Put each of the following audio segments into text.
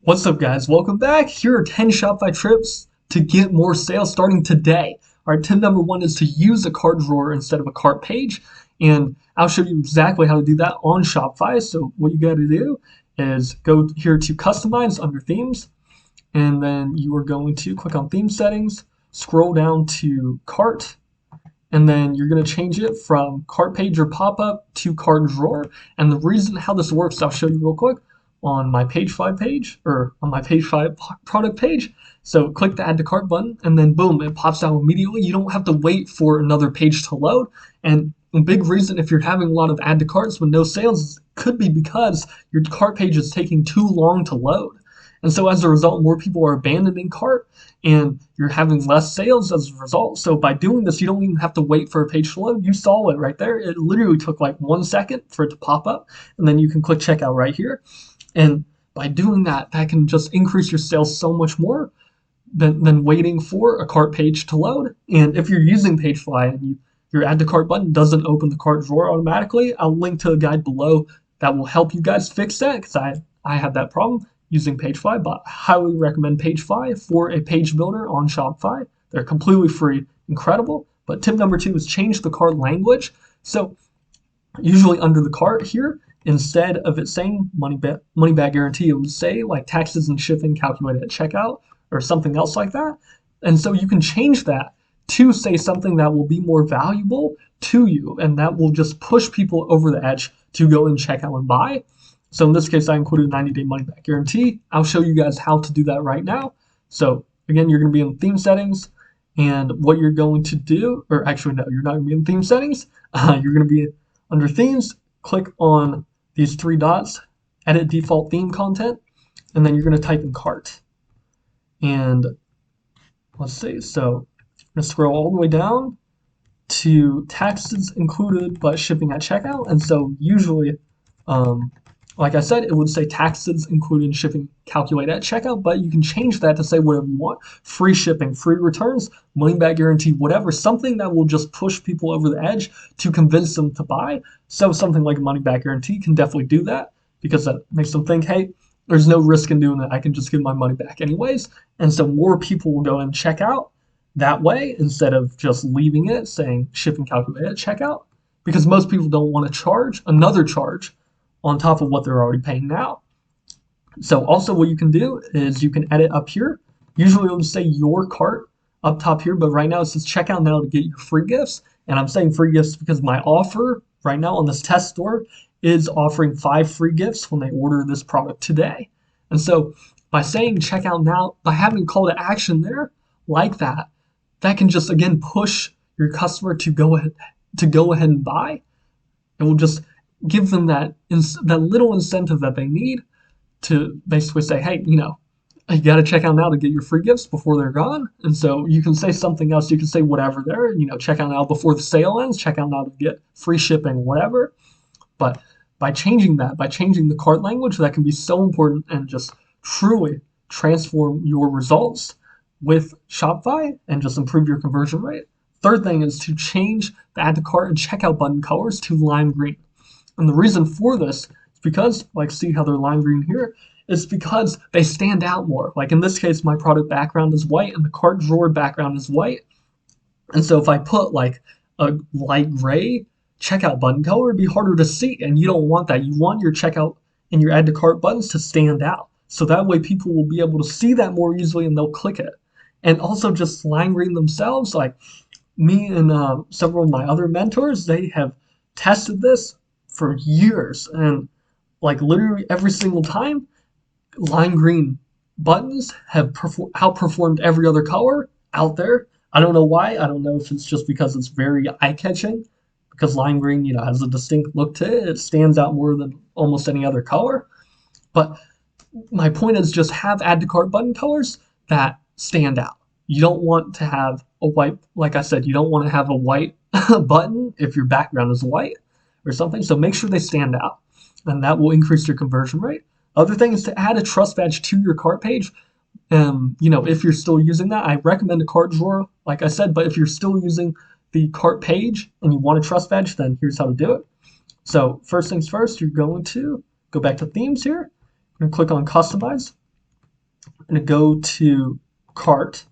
What's up, guys? Welcome back. Here are 10 Shopify tips to get more sales starting today. All right, tip number one is to use a cart drawer instead of a cart page. And I'll show you exactly how to do that on Shopify. So what you got to do is go here to Customize under Themes, and then you are going to click on Theme Settings, scroll down to Cart, and then you're going to change it from cart page or pop-up to cart drawer. And the reason how this works, I'll show you real quick on my page 5 page, or on my page 5 product page. So click the add to cart button, and then boom, it pops out immediately. You don't have to wait for another page to load. And a big reason if you're having a lot of add to carts with no sales could be because your cart page is taking too long to load. And so as a result, more people are abandoning cart and you're having less sales as a result. So by doing this, you don't even have to wait for a page to load. You saw it right there. It literally took like 1 second for it to pop up, and then you can click checkout right here. And by doing that, that can just increase your sales so much more than waiting for a cart page to load. And if you're using Pagefly and your add to cart button doesn't open the cart drawer automatically, I'll link to a guide below that will help you guys fix that, because I had that problem using Pagefly. But I highly recommend Pagefly for a page builder on Shopify. They're completely free, incredible. But tip number two is change the cart language. So usually under the cart here, instead of it saying money back guarantee, it would say like taxes and shipping calculated at checkout or something else like that. And so you can change that to say something that will be more valuable to you, and that will just push people over the edge to go and check out and buy. So in this case, I included 90-day money back guarantee. I'll show you guys how to do that right now. So again, you're going to be in theme settings, and what you're going to do, or actually no, you're not going to be in theme settings. You're going to be under themes, click on these 3 dots, edit default theme content, and then you're going to type in cart. And let's see, so I'm going to scroll all the way down to taxes included but shipping at checkout. And so usually, like I said, it would say taxes included shipping calculated at checkout, but you can change that to say whatever you want. Free shipping, free returns, money back guarantee, whatever, something that will just push people over the edge to convince them to buy. So something like a money back guarantee can definitely do that, because that makes them think, hey, there's no risk in doing that. I can just give my money back anyways. And so more people will go and check out that way instead of just leaving it saying shipping calculated at checkout, because most people don't want to charge another charge on top of what they're already paying now. So also what you can do is you can edit up here. Usually it will say your cart up top here, but right now it says checkout now to get your free gifts. And I'm saying free gifts because my offer right now on this test store is offering 5 free gifts when they order this product today. And so by saying checkout now, by having a call to action there like that, that can just again push your customer to go ahead and buy. It will just give them that little incentive that they need to basically say, hey, you got to check out now to get your free gifts before they're gone. And so you can say something else. You can say whatever there, check out now before the sale ends, check out now to get free shipping, whatever. But by changing the cart language, that can be so important and just truly transform your results with Shopify and just improve your conversion rate. Third thing is to change the add to cart and checkout button colors to lime green. And the reason for this is because, like, see how they're lime green here? It's because they stand out more. Like in this case, my product background is white and the cart drawer background is white. And so if I put like a light gray checkout button color, it'd be harder to see. And you don't want that. You want your checkout and your add to cart buttons to stand out. So that way people will be able to see that more easily and they'll click it. And also just lime green themselves, like me and several of my other mentors, they have tested this for years, and like literally every single time, lime green buttons have outperformed every other color out there. I don't know why. I don't know if it's just because it's very eye-catching, because lime green, has a distinct look to it. It stands out more than almost any other color. But my point is just have add to cart button colors that stand out. You don't want to have a white, like I said, you don't want to have a white button if your background is white or something. So make sure they stand out, and that will increase your conversion rate. Other thing is to add a trust badge to your cart page. If you're still using that, I recommend a cart drawer, like I said, but if you're still using the cart page and you want a trust badge, then here's how to do it. So first things first, you're going to go back to themes here. You're going to click on customize. going to go to cart,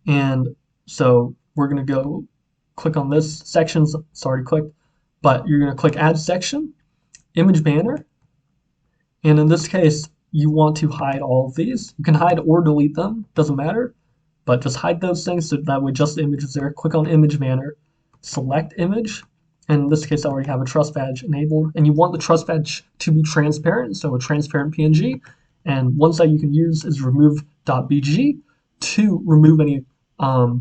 and so we're going to go click on this section. It's already clicked, but you're going to click add section, image banner, and in this case, you want to hide all of these. You can hide or delete them, doesn't matter, but just hide those things so that way just the image is there. Click on image banner, select image, and in this case I already have a trust badge enabled, and you want the trust badge to be transparent, so a transparent PNG, and one site you can use is remove.bg to remove any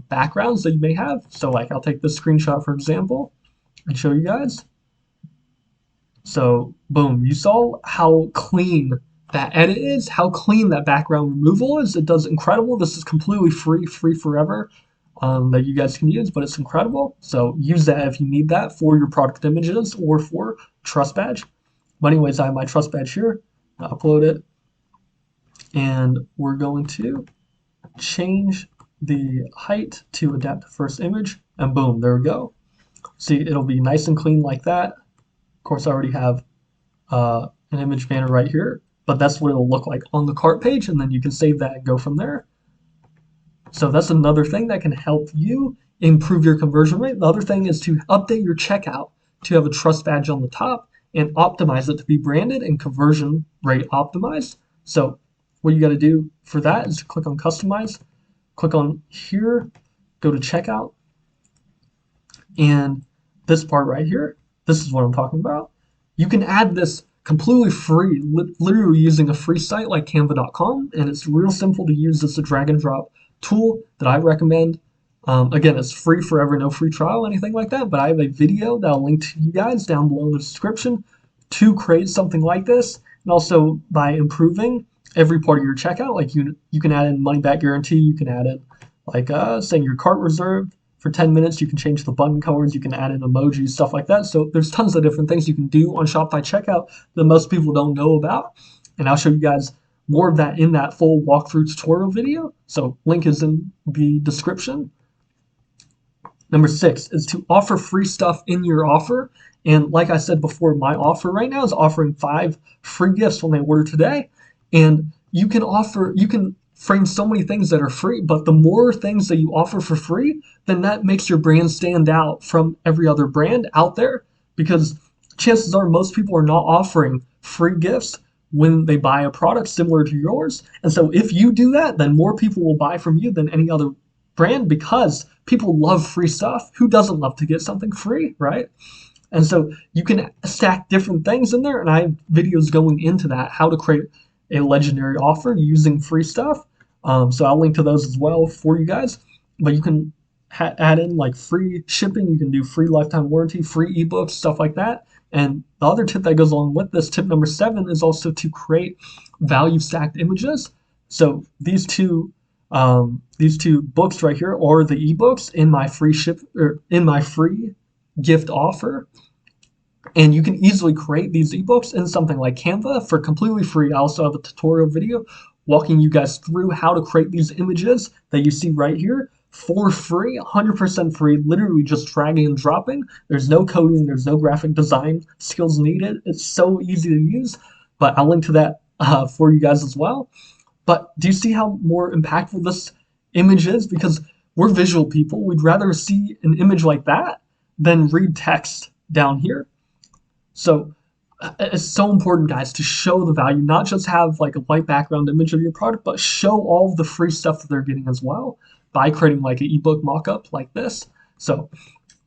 backgrounds that you may have. So like I'll take this screenshot for example and show you guys. So boom, you saw how clean that edit is, how clean that background removal is. It does incredible. This is completely free forever, that you guys can use, but it's incredible. So use that if you need that for your product images or for trust badge. But anyways, I have my trust badge here. I'll upload it, and we're going to change the height to adapt to first image, and boom, there we go. See, it'll be nice and clean like that. Of course, I already have an image banner right here, but that's what it'll look like on the cart page, and then you can save that and go from there. So that's another thing that can help you improve your conversion rate. The other thing is to update your checkout to have a trust badge on the top and optimize it to be branded and conversion rate optimized. So what you got to do for that is click on customize, click on here, go to checkout, and this part right here, this is what I'm talking about. You can add this completely free, literally using a free site like canva.com, and it's real simple to use. It's a drag and drop tool that I recommend. Again, it's free forever, no free trial, anything like that, but I have a video that I'll link to you guys down below in the description to create something like this. And also by improving every part of your checkout, like you can add in money back guarantee, you can add in like saying your cart reserved for 10 minutes, you can change the button colors, you can add in emojis, stuff like that. So there's tons of different things you can do on Shopify checkout that most people don't know about. And I'll show you guys more of that in that full walkthrough tutorial video. So link is in the description. Number 6 is to offer free stuff in your offer. And like I said before, my offer right now is offering 5 free gifts when they order today. And you can frame so many things that are free, but the more things that you offer for free, then that makes your brand stand out from every other brand out there, because chances are most people are not offering free gifts when they buy a product similar to yours. And so if you do that, then more people will buy from you than any other brand, because people love free stuff. Who doesn't love to get something free, right? And so you can stack different things in there, and I have videos going into that, how to create a legendary offer using free stuff. So I'll link to those as well for you guys. But you can add in like free shipping, you can do free lifetime warranty, free ebooks, stuff like that. And the other tip that goes along with this, tip number 7, is also to create value stacked images. So these two books right here are the ebooks in my free gift offer. And you can easily create these ebooks in something like Canva for completely free. I also have a tutorial video walking you guys through how to create these images that you see right here for free, 100% free, literally just dragging and dropping. There's no coding, there's no graphic design skills needed. It's so easy to use, but I'll link to that for you guys as well. But do you see how more impactful this image is? Because we're visual people. We'd rather see an image like that than read text down here. So it's so important, guys, to show the value, not just have like a white background image of your product, but show all of the free stuff that they're getting as well by creating like an ebook mockup like this. So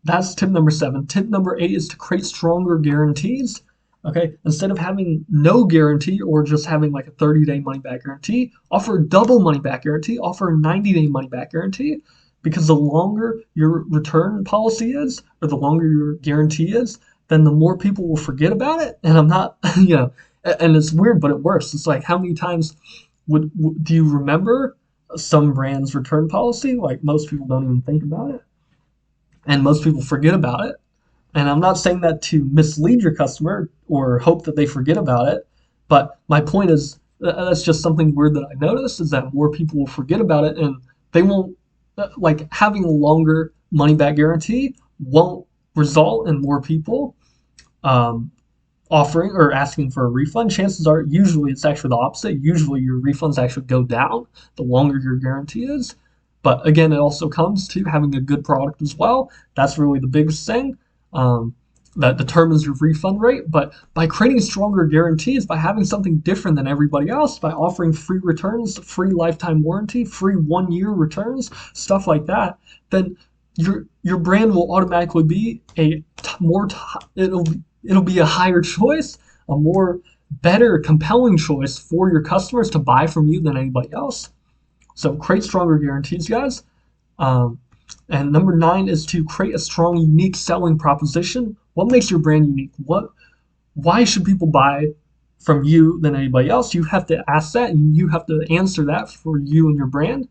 that's tip number 7. Tip number 8 is to create stronger guarantees. Okay, instead of having no guarantee or just having like a 30-day money back guarantee, offer a double money back guarantee, offer a 90-day money back guarantee, because the longer your return policy is, or the longer your guarantee is, then the more people will forget about it. And I'm not, and it's weird, but it works. It's like, how many times do you remember some brand's return policy? Like, most people don't even think about it, and most people forget about it. And I'm not saying that to mislead your customer or hope that they forget about it, but my point is that's just something weird that I noticed, is that more people will forget about it, and they won't, like, having a longer money back guarantee won't result in more people offering or asking for a refund, chances are usually it's actually the opposite. Usually your refunds actually go down the longer your guarantee is. But again, it also comes to having a good product as well. That's really the biggest thing um, that determines your refund rate. But by creating stronger guarantees, by having something different than everybody else, by offering free returns, free lifetime warranty, free 1 year returns, stuff like that, then your brand will automatically be it'll be a higher choice, a more better, compelling choice for your customers to buy from you than anybody else. So create stronger guarantees, guys. Um, and number 9 is to create a strong, unique selling proposition. What makes your brand unique? Why should people buy from you than anybody else? You have to ask that, and you have to answer that for you and your brand.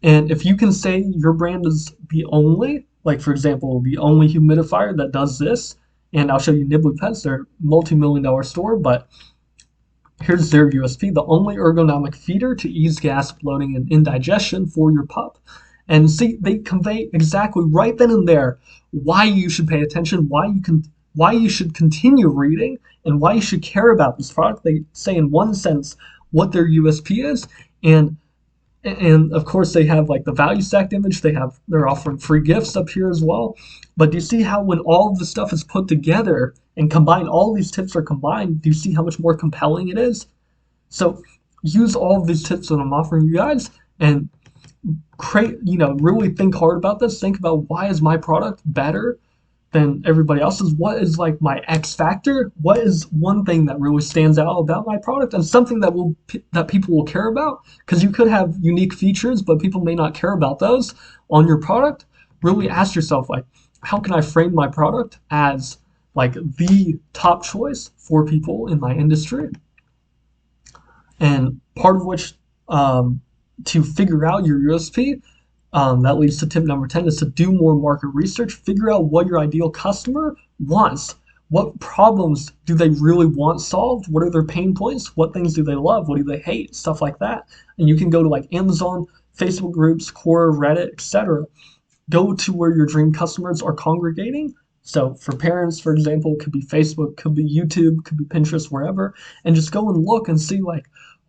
And if you can say your brand is the only, like for example, the only humidifier that does this, and I'll show you Nibbly Pets, they're a multi-million-dollar store, but here's their USP: the only ergonomic feeder to ease gas, bloating, and indigestion for your pup. And see, they convey exactly right then and there why you should pay attention, why you should continue reading, and why you should care about this product. They say in one sense what their USP is, and of course they have like the value stacked image. They're offering free gifts up here as well. But do you see how when all of the stuff is put together and combined, all these tips are combined, do you see how much more compelling it is? So use all of these tips that I'm offering you guys and really think hard about this. Think about, why is my product better than everybody else's? What is like my X factor? What is one thing that really stands out about my product, and something that people will care about? Because you could have unique features, but people may not care about those on your product. Really ask yourself, like, how can I frame my product as like the top choice for people in my industry? And part of which, to figure out your USP, that leads to tip number 10, is to do more market research. Figure out what your ideal customer wants. What problems do they really want solved? What are their pain points? What things do they love? What do they hate? Stuff like that. And you can go to like Amazon, Facebook groups, Quora, Reddit, etc. Go to where your dream customers are congregating. So for parents, for example, it could be Facebook, could be YouTube, could be Pinterest, wherever, and just go and look and see, like,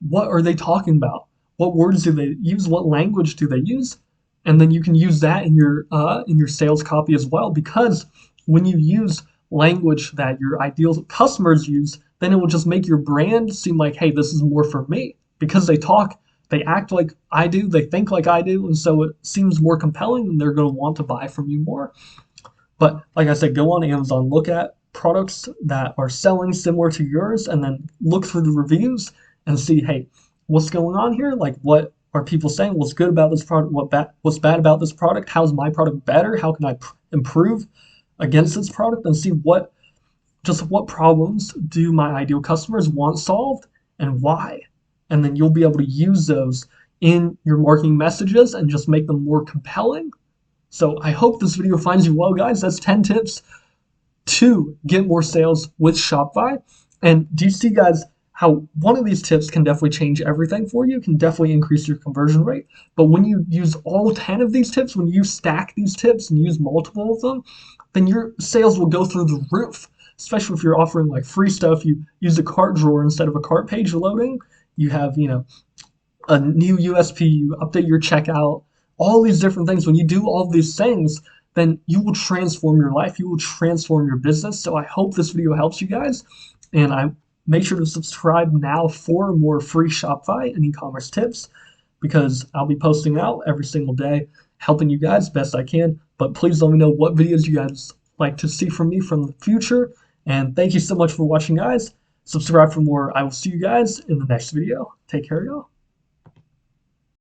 what are they talking about? What words do they use? What language do they use? And then you can use that in your sales copy as well, because when you use language that your ideal customers use, then it will just make your brand seem like, hey, this is more for me, because they act like I do, they think like I do, and so it seems more compelling, and they're going to want to buy from you more. But like I said, go on Amazon, look at products that are selling similar to yours, and then look through the reviews and see, hey, what's going on here? Like, what are people saying? What's good about this product? What's bad about this product? How's my product better? How can I improve against this product? And see what problems do my ideal customers want solved, and why. And then you'll be able to use those in your marketing messages and just make them more compelling. So I hope this video finds you well, guys. That's 10 tips to get more sales with Shopify. And do you see, guys, how one of these tips can definitely change everything for you, can definitely increase your conversion rate? But when you use all 10 of these tips, when you stack these tips and use multiple of them, then your sales will go through the roof. Especially if you're offering like free stuff, you use a cart drawer instead of a cart page loading. You have, a new USP, you update your checkout, all these different things. When you do all these things, then you will transform your life. You will transform your business. So I hope this video helps you guys. And make sure to subscribe now for more free Shopify and e-commerce tips, because I'll be posting out every single day, helping you guys best I can. But please let me know what videos you guys like to see from me from the future. And thank you so much for watching, guys. Subscribe for more. I will see you guys in the next video. Take care, y'all.